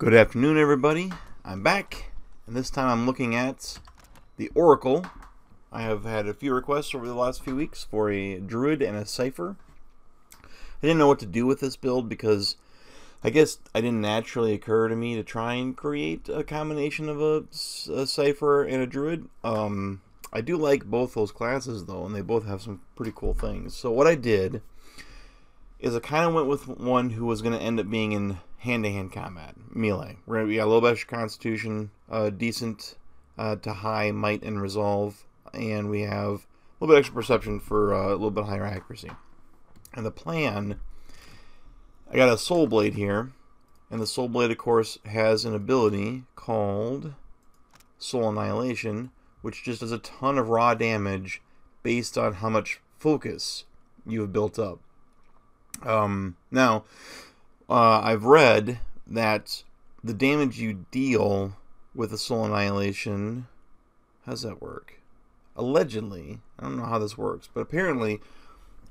Good afternoon, everybody. I'm back, and this time I'm looking at the Oracle. I have had a few requests over the last few weeks for a Druid and a Cipher. I didn't know what to do with this build because I guess it didn't naturally occur to me to try and create a combination of a Cipher and a Druid. I do like both those classes, though, and they both have some pretty cool things. So what I did is I kind of went with one who was going to end up being in hand-to-hand combat, melee. We're going to be a low best constitution, decent to high might and resolve, and we have a little bit extra perception for a little bit higher accuracy. And the plan, I got a Soul Blade here, and the Soul Blade, of course, has an ability called Soul Annihilation, which just does a ton of raw damage based on how much focus you have built up. I've read that the damage you deal with a Soul Annihilation, how does that work? Allegedly, I don't know how this works, but apparently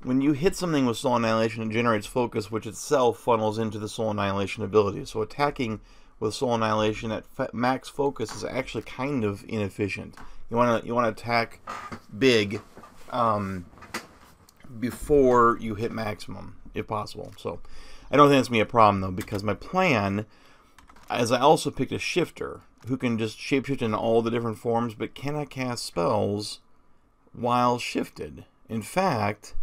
when you hit something with Soul Annihilation, it generates focus, which itself funnels into the Soul Annihilation ability. So attacking with Soul Annihilation at max focus is actually kind of inefficient. You want to attack big before you hit maximum, if possible. So I don't think that's going to be a problem, though, because my plan is I also picked a shifter who can just shapeshift in all the different forms, but cannot cast spells while shifted. In fact,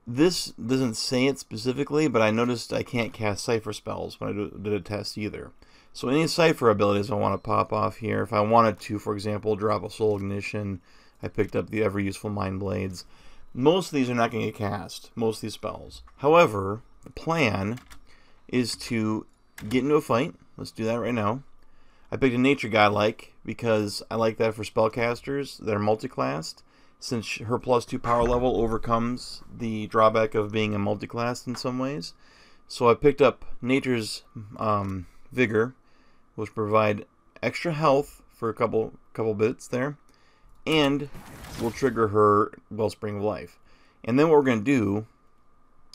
this doesn't say it specifically, but I noticed I can't cast Cipher spells when I did a test either. So any Cipher abilities I want to pop off here, if I wanted to, for example, drop a Soul Ignition, I picked up the Ever Useful Mind Blades. Most of these are not going to get cast, most of these spells. However, the plan is to get into a fight. Let's do that right now. I picked a Nature Godlike because I like that for spellcasters that are multiclassed, since her +2 power level overcomes the drawback of being a multiclass in some ways. So I picked up Nature's Vigor, which provide extra health for a couple bits there, and will trigger her Wellspring of Life. And then what we're going to do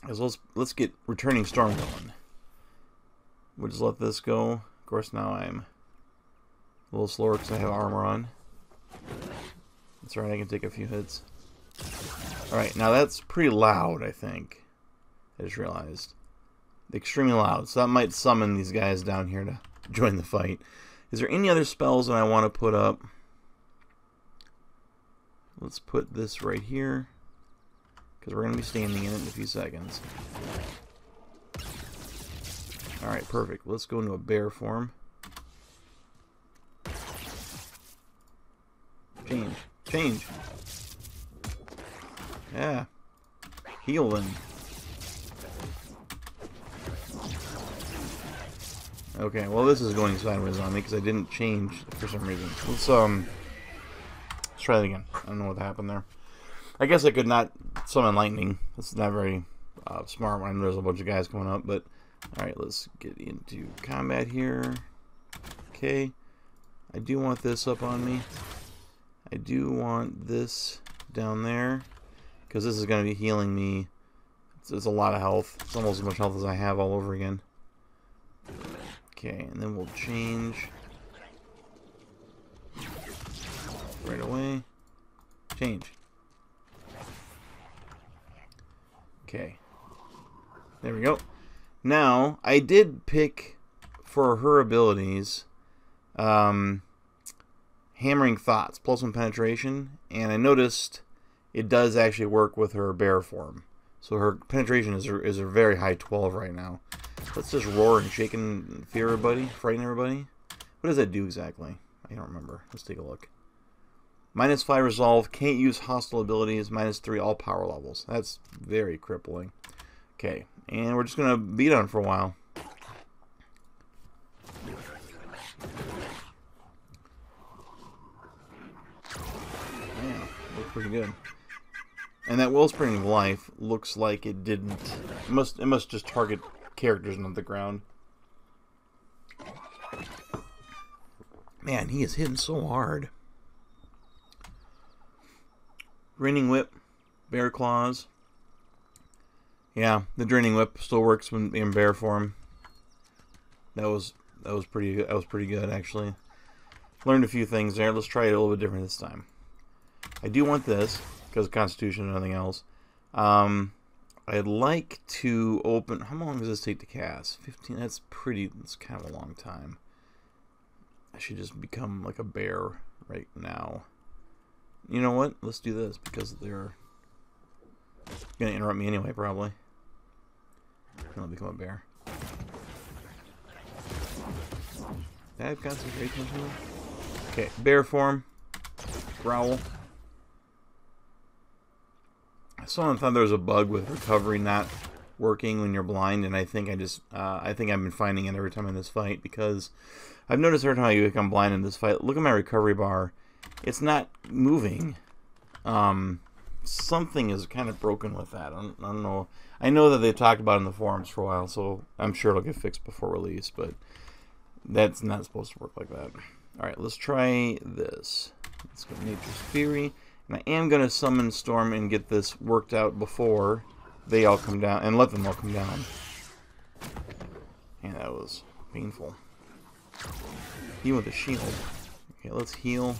is let's get Returning Storm going. We'll just let this go. Of course, now I'm a little slower because I have armor on. That's alright, I can take a few hits. Alright, now that's pretty loud, I think. I just realized. Extremely loud, so that might summon these guys down here to join the fight. Is there any other spells that I want to put up? Let's put this right here, because we're going to be standing in it in a few seconds. Alright, perfect. Let's go into a bear form. Change. Yeah. Healing. Okay, well this is going sideways on me because I didn't change for some reason. Let's try that again. I don't know what happened there. I guess I could not summon lightning. That's not very smart when there's a bunch of guys coming up, but alright, let's get into combat here. Okay. I do want this up on me. I do want this down there, because this is going to be healing me. It's a lot of health. It's almost as much health as I have all over again. Okay, and then we'll change. Right away. Change. Okay. There we go. Now, I did pick for her abilities Hammering Thoughts, +1 penetration, and I noticed it does actually work with her bear form. So her penetration is a very high 12 right now. Let's just roar and shake and fear everybody, frighten everybody. What does that do exactly? I don't remember. Let's take a look. -5 resolve, can't use hostile abilities, -3 all power levels. That's very crippling. Okay, and we're just going to beat on for a while. Yeah, looks pretty good. And that Wellspring of Life looks like it didn't. It must just target characters, not the ground. Man, he is hitting so hard. Draining Whip, Bear Claws. Yeah, the Draining Whip still works when in bear form. That was That was pretty good actually. Learned a few things there. Let's try it a little bit different this time. I do want this because of Constitution and nothing else. I'd like to open. How long does this take to cast? 15. That's kind of a long time. I should just become like a bear right now. You know what? Let's do this because they're gonna interrupt me anyway, probably. I'll become a bear. Did I have concentration too? Okay, bear form. Growl. Someone thought there was a bug with recovery not working when you're blind, and I think I've been finding it every time in this fight because I've noticed every time I become blind in this fight. Look at my recovery bar; it's not moving. Something is kind of broken with that. I don't know. I know that they've talked about it in the forums for a while, so I'm sure it'll get fixed before release. But that's not supposed to work like that. All right, let's try this. Let's go Nature's Fury. And I am going to summon Storm and get this worked out before they all come down, and let them all come down. And that was painful. He with a shield. Okay, let's heal.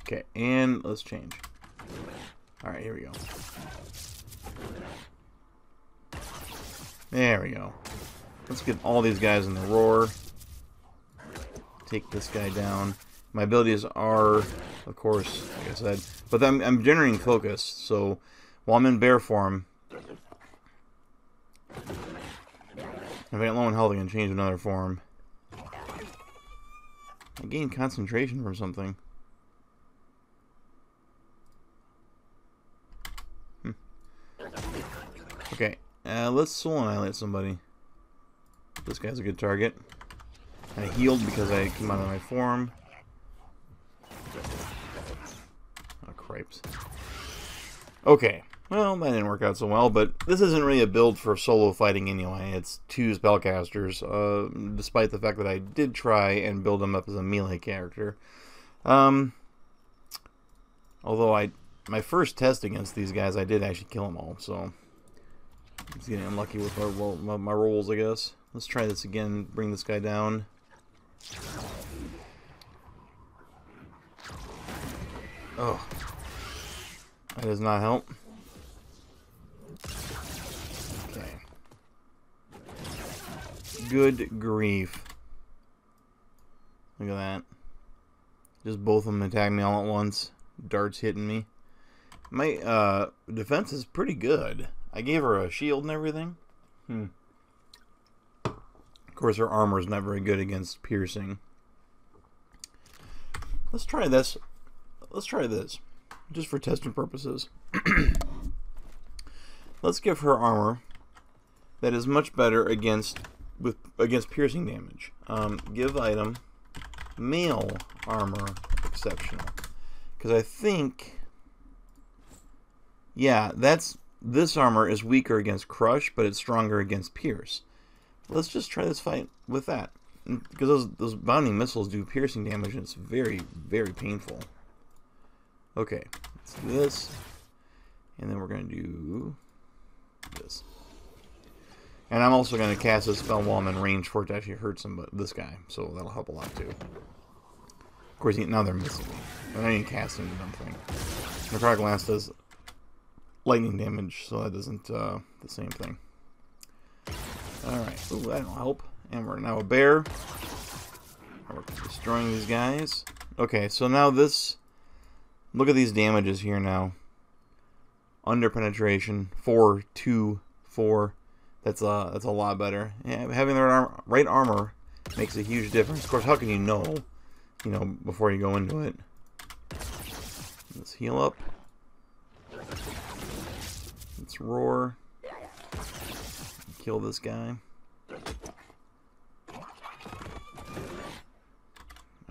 Okay, and let's change. Alright, here we go. There we go. Let's get all these guys in the roar. Take this guy down. My abilities are, of course, like I said, but I'm generating focus, so while I'm in bear form, if I get low on health, I can change another form. I gain concentration from something. Okay, let's soul annihilate somebody. This guy's a good target. I healed because I came out of my form. Oh, cripes. Okay, well, that didn't work out so well, but this isn't really a build for solo fighting anyway. It's 2 spellcasters, despite the fact that I did try and build them up as a melee character. Although my first test against these guys, I did actually kill them all, so I'm just getting unlucky with my rolls, I guess. Let's try this again, bring this guy down. Oh, that does not help. Okay. Good grief. Look at that. Just both of them attacking me all at once. Darts hitting me. My defense is pretty good. I gave her a shield and everything. Of course, her armor is not very good against piercing. Let's try this. Let's try this, just for testing purposes. Let's give her armor that is much better against piercing damage. Give item male armor exceptional, because I think, yeah, this armor is weaker against crush, but it's stronger against pierce. Let's just try this fight with that, because those bounding missiles do piercing damage, and it's very, very painful. Okay, let's do this, and then we're going to do this. And I'm also going to cast this spell while I'm in range for it to actually hurt this guy, so that'll help a lot too. Of course, now they're missing me. I'm not even casting the dumb thing. Necrotic Lance does lightning damage, so that isn't the same thing. Alright, ooh, that'll help. And we're now a bear. We're destroying these guys. Okay, so now this... Look at these damages here now. Under penetration, 4, 2, 4. That's a lot better. Yeah, having the right armor makes a huge difference. Of course, how can you know before you go into it? Let's heal up. Let's roar. Kill this guy.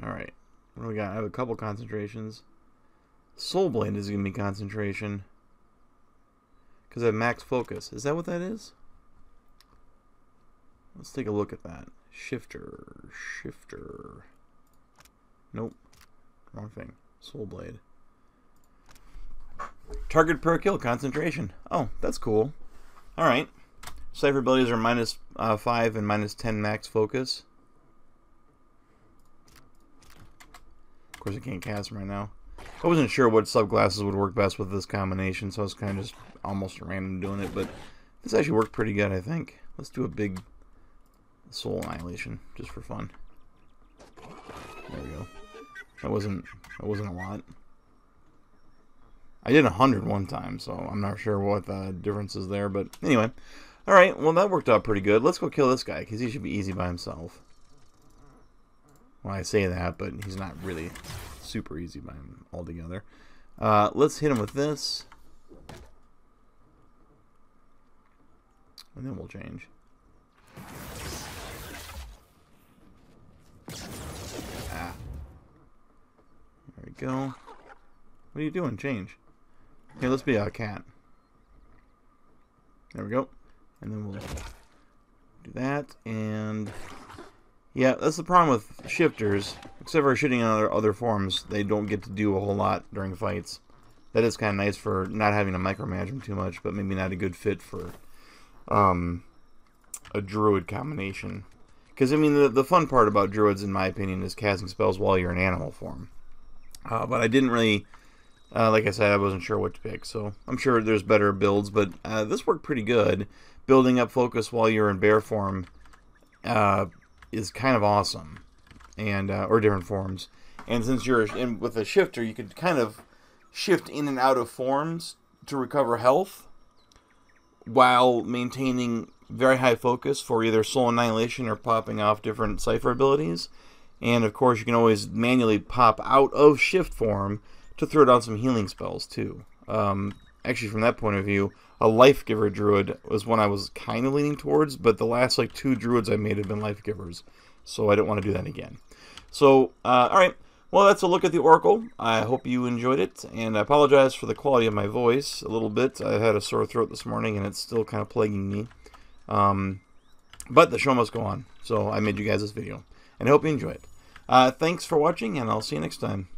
Alright. What do we got? I have a couple concentrations. Soul Blade is going to be concentration. Because I have max focus. Is that what that is? Let's take a look at that. Shifter. Nope. Wrong thing. Soul Blade. Target per kill concentration. Oh, that's cool. Alright. Cipher abilities are -5 and -10 max focus. Of course, I can't cast them right now. I wasn't sure what subclasses would work best with this combination, so I was kind of just almost random doing it, but this actually worked pretty good, I think. Let's do a big Soul Annihilation, just for fun. There we go. That wasn't a lot. I did 100 one time, so I'm not sure what the difference is there, but anyway. Alright, well that worked out pretty good. Let's go kill this guy, because he should be easy by himself. Well, I say that, but he's not really super easy by him altogether. Let's hit him with this. And then we'll change. Ah. There we go. What are you doing? Change. Okay, let's be a cat. There we go. And then we'll do that. And yeah, that's the problem with shifters. Except for shooting on other forms, they don't get to do a whole lot during fights. That is kind of nice for not having to micromanage them too much, but maybe not a good fit for a Druid combination. Because, I mean, the fun part about Druids, in my opinion, is casting spells while you're in animal form. But I didn't really, like I said, I wasn't sure what to pick. So I'm sure there's better builds, but this worked pretty good. Building up focus while you're in bear form is kind of awesome. And or different forms. And since you're in with a shifter, you could kind of shift in and out of forms to recover health while maintaining very high focus for either Soul Annihilation or popping off different Cipher abilities. And of course, you can always manually pop out of shift form to throw down some healing spells too. Actually, from that point of view, a Life Giver Druid was one I was kind of leaning towards, but the last like 2 Druids I made have been Life Givers, so I don't want to do that again. So, alright, well, that's a look at the Oracle. I hope you enjoyed it, and I apologize for the quality of my voice a little bit. I had a sore throat this morning, and it's still kind of plaguing me. But the show must go on, so I made you guys this video, and I hope you enjoy it. Thanks for watching, and I'll see you next time.